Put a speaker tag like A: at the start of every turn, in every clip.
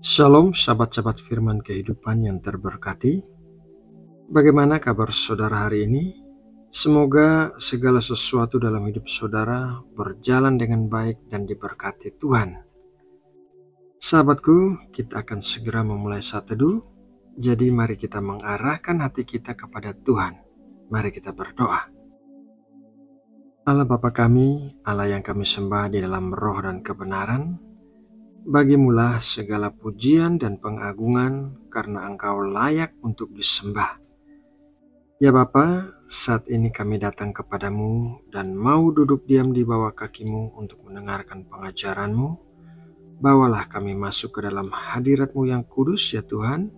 A: Shalom sahabat-sahabat firman kehidupan yang terberkati. Bagaimana kabar saudara hari ini? Semoga segala sesuatu dalam hidup saudara berjalan dengan baik dan diberkati Tuhan. Sahabatku, kita akan segera memulai saat teduh. Jadi mari kita mengarahkan hati kita kepada Tuhan. Mari kita berdoa. Allah Bapa kami, Allah yang kami sembah di dalam roh dan kebenaran, bagimulah segala pujian dan pengagungan karena Engkau layak untuk disembah. Ya Bapa, saat ini kami datang kepadamu dan mau duduk diam di bawah kakimu untuk mendengarkan pengajaranmu. Bawalah kami masuk ke dalam hadirat-Mu yang kudus ya Tuhan,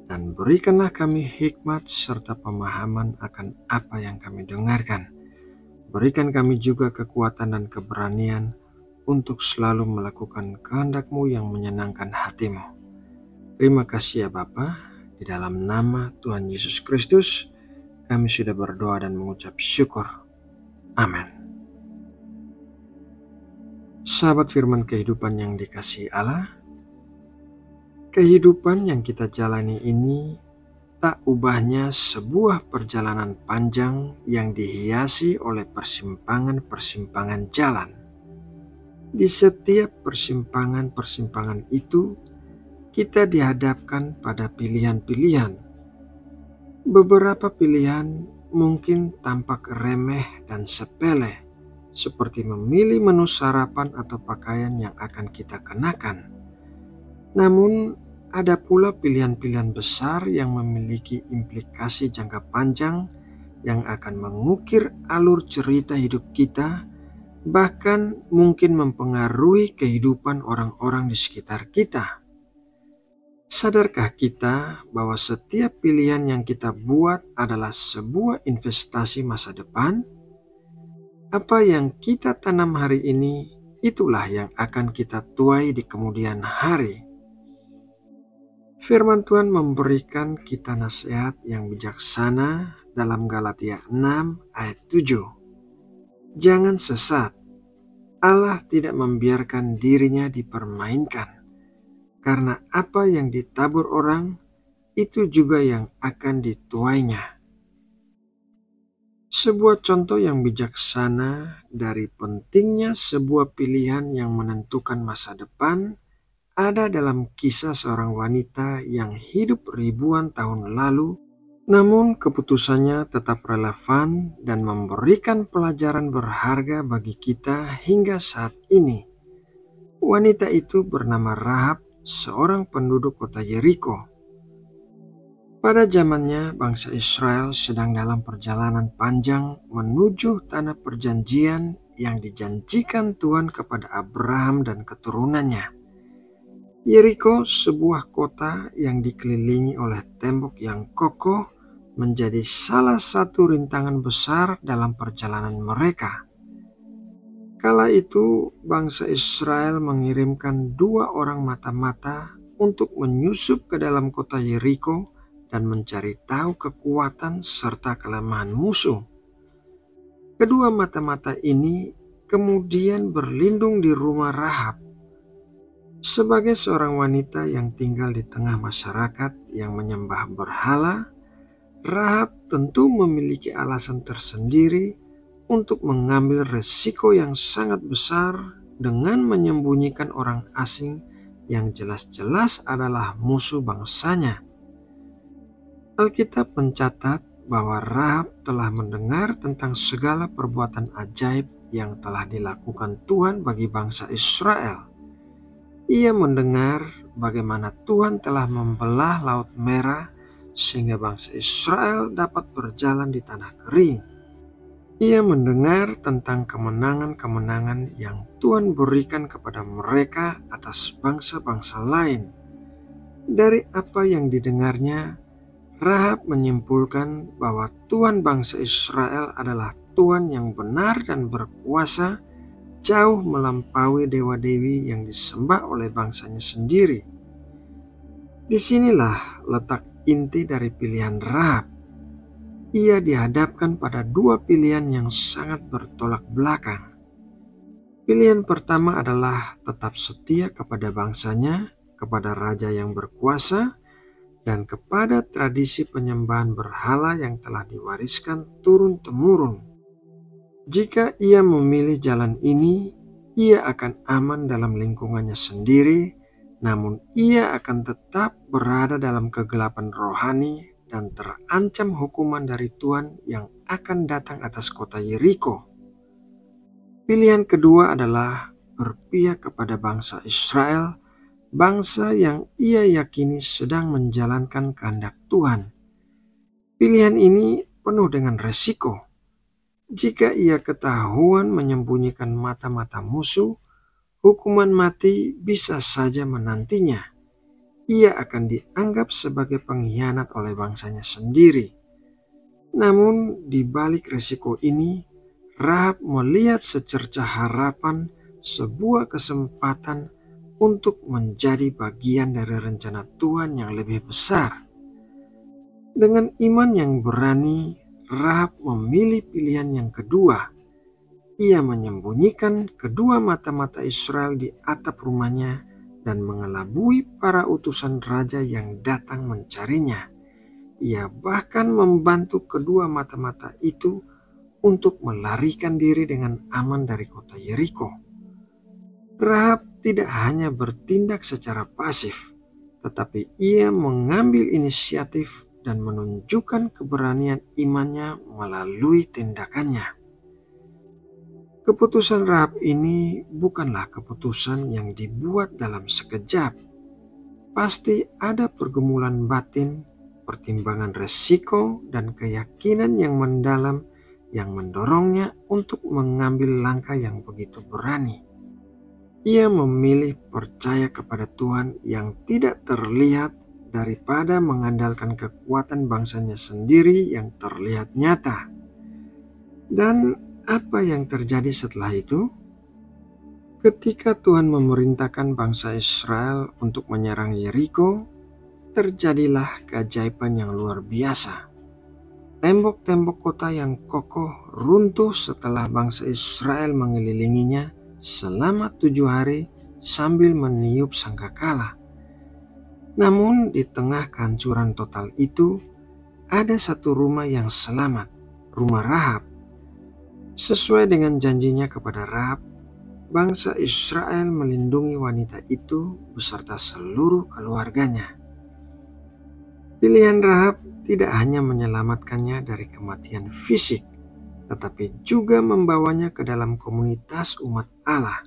A: dan berikanlah kami hikmat serta pemahaman akan apa yang kami dengarkan. Berikan kami juga kekuatan dan keberanian untuk selalu melakukan kehendak-Mu yang menyenangkan hati-Mu. Terima kasih ya Bapa, di dalam nama Tuhan Yesus Kristus kami sudah berdoa dan mengucap syukur. Amin. Sahabat firman kehidupan yang dikasihi Allah, kehidupan yang kita jalani ini tak ubahnya sebuah perjalanan panjang yang dihiasi oleh persimpangan-persimpangan jalan. Di setiap persimpangan-persimpangan itu, kita dihadapkan pada pilihan-pilihan. Beberapa pilihan mungkin tampak remeh dan sepele, seperti memilih menu sarapan atau pakaian yang akan kita kenakan. Namun, ada pula pilihan-pilihan besar yang memiliki implikasi jangka panjang yang akan mengukir alur cerita hidup kita, bahkan mungkin mempengaruhi kehidupan orang-orang di sekitar kita. Sadarkah kita bahwa setiap pilihan yang kita buat adalah sebuah investasi masa depan? Apa yang kita tanam hari ini, itulah yang akan kita tuai di kemudian hari. Firman Tuhan memberikan kita nasihat yang bijaksana dalam Galatia 6 ayat 7. Jangan sesat, Allah tidak membiarkan dirinya dipermainkan, karena apa yang ditabur orang, itu juga yang akan dituainya. Sebuah contoh yang bijaksana dari pentingnya sebuah pilihan yang menentukan masa depan ada dalam kisah seorang wanita yang hidup ribuan tahun lalu, namun keputusannya tetap relevan dan memberikan pelajaran berharga bagi kita hingga saat ini. Wanita itu bernama Rahab, seorang penduduk kota Yeriko. Pada zamannya, bangsa Israel sedang dalam perjalanan panjang menuju tanah perjanjian yang dijanjikan Tuhan kepada Abraham dan keturunannya. Yeriko, sebuah kota yang dikelilingi oleh tembok yang kokoh, menjadi salah satu rintangan besar dalam perjalanan mereka. Kala itu, bangsa Israel mengirimkan 2 orang mata-mata untuk menyusup ke dalam kota Yeriko dan mencari tahu kekuatan serta kelemahan musuh. Kedua mata-mata ini kemudian berlindung di rumah Rahab. Sebagai seorang wanita yang tinggal di tengah masyarakat yang menyembah berhala, Rahab tentu memiliki alasan tersendiri untuk mengambil resiko yang sangat besar dengan menyembunyikan orang asing yang jelas-jelas adalah musuh bangsanya. Alkitab mencatat bahwa Rahab telah mendengar tentang segala perbuatan ajaib yang telah dilakukan Tuhan bagi bangsa Israel. Ia mendengar bagaimana Tuhan telah membelah Laut Merah sehingga bangsa Israel dapat berjalan di tanah kering. Ia mendengar tentang kemenangan-kemenangan yang Tuhan berikan kepada mereka atas bangsa-bangsa lain. Dari apa yang didengarnya, Rahab menyimpulkan bahwa Tuhan bangsa Israel adalah Tuhan yang benar dan berkuasa, jauh melampaui dewa-dewi yang disembah oleh bangsanya sendiri. Disinilah letak inti dari pilihan Rahab. Ia dihadapkan pada 2 pilihan yang sangat bertolak belakang. Pilihan pertama adalah tetap setia kepada bangsanya, kepada raja yang berkuasa, dan kepada tradisi penyembahan berhala yang telah diwariskan turun-temurun. Jika ia memilih jalan ini, ia akan aman dalam lingkungannya sendiri, namun ia akan tetap berada dalam kegelapan rohani dan terancam hukuman dari Tuhan yang akan datang atas kota Yeriko. Pilihan kedua adalah berpihak kepada bangsa Israel, bangsa yang ia yakini sedang menjalankan kehendak Tuhan. Pilihan ini penuh dengan resiko. Jika ia ketahuan menyembunyikan mata-mata musuh, hukuman mati bisa saja menantinya. Ia akan dianggap sebagai pengkhianat oleh bangsanya sendiri. Namun di balik resiko ini, Rahab melihat secercah harapan, sebuah kesempatan untuk menjadi bagian dari rencana Tuhan yang lebih besar. Dengan iman yang berani, Rahab memilih pilihan yang kedua. Ia menyembunyikan kedua mata-mata Israel di atap rumahnya dan mengelabui para utusan raja yang datang mencarinya. Ia bahkan membantu kedua mata-mata itu untuk melarikan diri dengan aman dari kota Yeriko. Rahab tidak hanya bertindak secara pasif, tetapi ia mengambil inisiatif dan menunjukkan keberanian imannya melalui tindakannya. Keputusan Rahab ini bukanlah keputusan yang dibuat dalam sekejap. Pasti ada pergumulan batin, pertimbangan resiko, dan keyakinan yang mendalam yang mendorongnya untuk mengambil langkah yang begitu berani. Ia memilih percaya kepada Tuhan yang tidak terlihat daripada mengandalkan kekuatan bangsanya sendiri yang terlihat nyata. Dan apa yang terjadi setelah itu? Ketika Tuhan memerintahkan bangsa Israel untuk menyerang Yeriko, terjadilah keajaiban yang luar biasa. Tembok-tembok kota yang kokoh runtuh setelah bangsa Israel mengelilinginya selama 7 hari sambil meniup sangkakala. Namun di tengah kehancuran total itu, ada satu rumah yang selamat, rumah Rahab. Sesuai dengan janjinya kepada Rahab, bangsa Israel melindungi wanita itu beserta seluruh keluarganya. Pilihan Rahab tidak hanya menyelamatkannya dari kematian fisik, tetapi juga membawanya ke dalam komunitas umat Allah.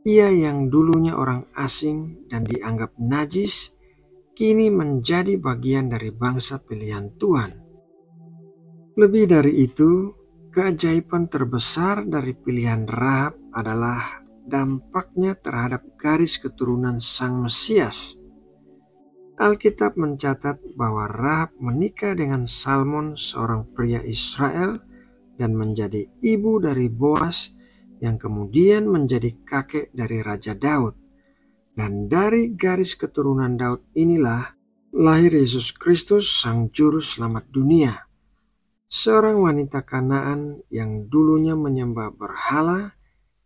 A: Ia yang dulunya orang asing dan dianggap najis, kini menjadi bagian dari bangsa pilihan Tuhan. Lebih dari itu, keajaiban terbesar dari pilihan Rahab adalah dampaknya terhadap garis keturunan Sang Mesias. Alkitab mencatat bahwa Rahab menikah dengan Salmon, seorang pria Israel, dan menjadi ibu dari Boas yang kemudian menjadi kakek dari Raja Daud. Dan dari garis keturunan Daud inilah lahir Yesus Kristus, Sang Juru Selamat dunia. Seorang wanita Kanaan yang dulunya menyembah berhala,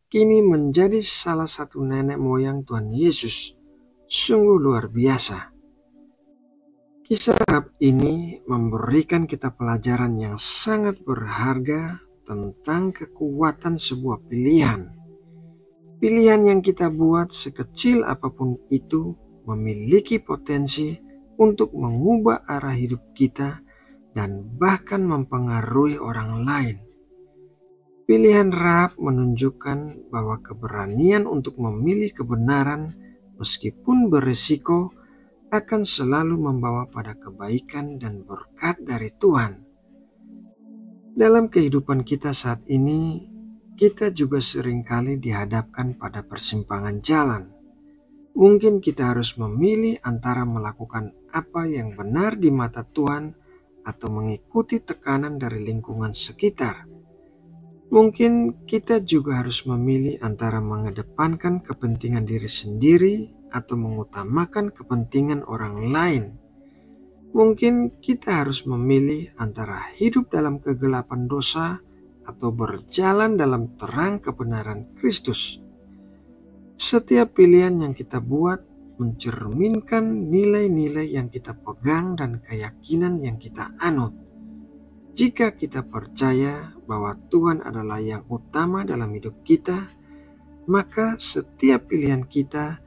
A: kini menjadi salah satu nenek moyang Tuhan Yesus. Sungguh luar biasa. Kisah Rahab ini memberikan kita pelajaran yang sangat berharga tentang kekuatan sebuah pilihan. Pilihan yang kita buat sekecil apapun itu memiliki potensi untuk mengubah arah hidup kita dan bahkan mempengaruhi orang lain. Pilihan Rahab menunjukkan bahwa keberanian untuk memilih kebenaran meskipun berisiko akan selalu membawa pada kebaikan dan berkat dari Tuhan. Dalam kehidupan kita saat ini, kita juga seringkali dihadapkan pada persimpangan jalan. Mungkin kita harus memilih antara melakukan apa yang benar di mata Tuhan atau mengikuti tekanan dari lingkungan sekitar. Mungkin kita juga harus memilih antara mengedepankan kepentingan diri sendiri atau mengutamakan kepentingan orang lain. Mungkin kita harus memilih antara hidup dalam kegelapan dosa atau berjalan dalam terang kebenaran Kristus. Setiap pilihan yang kita buat mencerminkan nilai-nilai yang kita pegang dan keyakinan yang kita anut. Jika kita percaya bahwa Tuhan adalah yang utama dalam hidup kita, maka setiap pilihan kita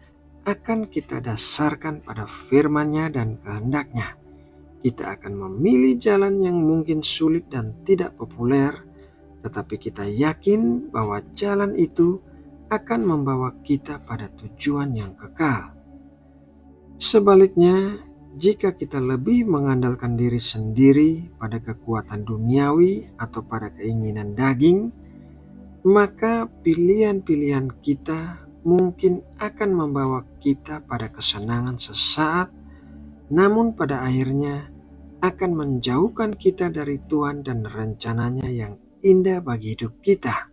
A: akan kita dasarkan pada firman-Nya dan kehendak-Nya. Kita akan memilih jalan yang mungkin sulit dan tidak populer, tetapi kita yakin bahwa jalan itu akan membawa kita pada tujuan yang kekal. Sebaliknya, jika kita lebih mengandalkan diri sendiri pada kekuatan duniawi atau pada keinginan daging, maka pilihan-pilihan kita mungkin akan membawa kita pada kesenangan sesaat, namun pada akhirnya akan menjauhkan kita dari Tuhan dan rencananya yang indah bagi hidup kita.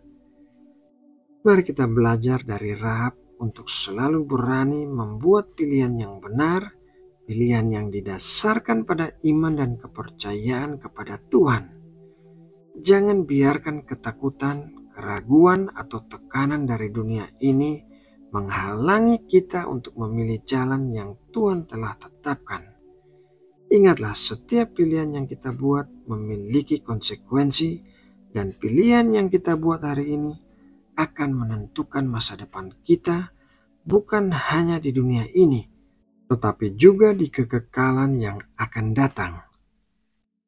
A: Mari kita belajar dari Rahab untuk selalu berani membuat pilihan yang benar, pilihan yang didasarkan pada iman dan kepercayaan kepada Tuhan. Jangan biarkan ketakutan, keraguan, atau tekanan dari dunia ini menghalangi kita untuk memilih jalan yang Tuhan telah tetapkan. Ingatlah, setiap pilihan yang kita buat memiliki konsekuensi, dan pilihan yang kita buat hari ini akan menentukan masa depan kita, bukan hanya di dunia ini, tetapi juga di kekekalan yang akan datang.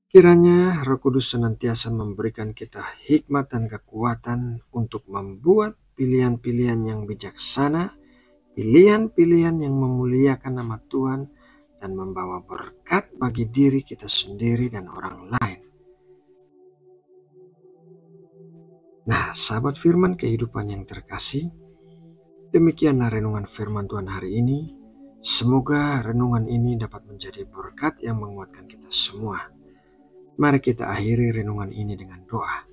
A: Kiranya Roh Kudus senantiasa memberikan kita hikmat dan kekuatan untuk membuat pilihan-pilihan yang bijaksana, pilihan-pilihan yang memuliakan nama Tuhan, dan membawa berkat bagi diri kita sendiri dan orang lain. Nah, sahabat firman kehidupan yang terkasih, demikianlah renungan firman Tuhan hari ini. Semoga renungan ini dapat menjadi berkat yang menguatkan kita semua. Mari kita akhiri renungan ini dengan doa.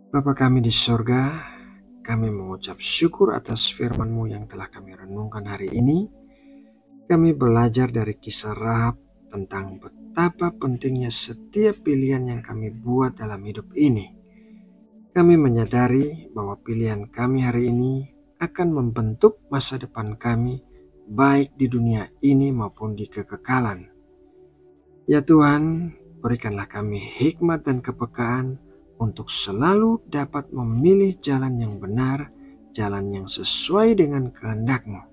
A: Bapa kami di sorga, kami mengucap syukur atas firman-Mu yang telah kami renungkan hari ini. Kami belajar dari kisah Rahab tentang betapa pentingnya setiap pilihan yang kami buat dalam hidup ini. Kami menyadari bahwa pilihan kami hari ini akan membentuk masa depan kami, baik di dunia ini maupun di kekekalan. Ya Tuhan, berikanlah kami hikmat dan kepekaan untuk selalu dapat memilih jalan yang benar, jalan yang sesuai dengan kehendak-Mu.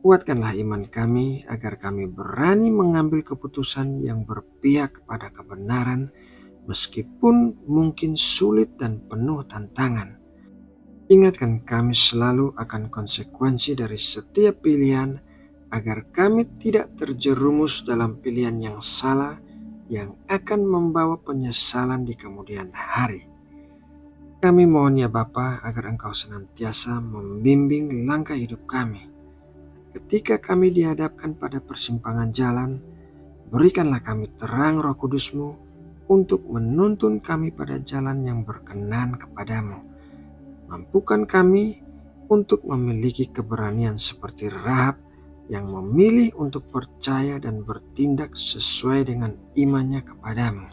A: Kuatkanlah iman kami agar kami berani mengambil keputusan yang berpihak kepada kebenaran, meskipun mungkin sulit dan penuh tantangan. Ingatkan kami selalu akan konsekuensi dari setiap pilihan, agar kami tidak terjerumus dalam pilihan yang salah yang akan membawa penyesalan di kemudian hari. Kami mohon ya Bapa, agar Engkau senantiasa membimbing langkah hidup kami. Ketika kami dihadapkan pada persimpangan jalan, berikanlah kami terang Roh Kudus-Mu untuk menuntun kami pada jalan yang berkenan kepadamu. Mampukan kami untuk memiliki keberanian seperti Rahab yang memilih untuk percaya dan bertindak sesuai dengan imannya kepadamu.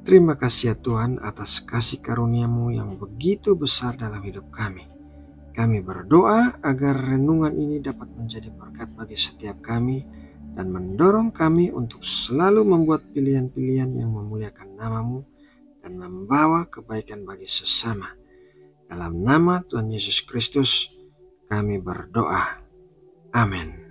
A: Terima kasih ya Tuhan atas kasih karunia-Mu yang begitu besar dalam hidup kami. Kami berdoa agar renungan ini dapat menjadi berkat bagi setiap kami dan mendorong kami untuk selalu membuat pilihan-pilihan yang memuliakan nama-Mu dan membawa kebaikan bagi sesama. Dalam nama Tuhan Yesus Kristus, kami berdoa. Amin.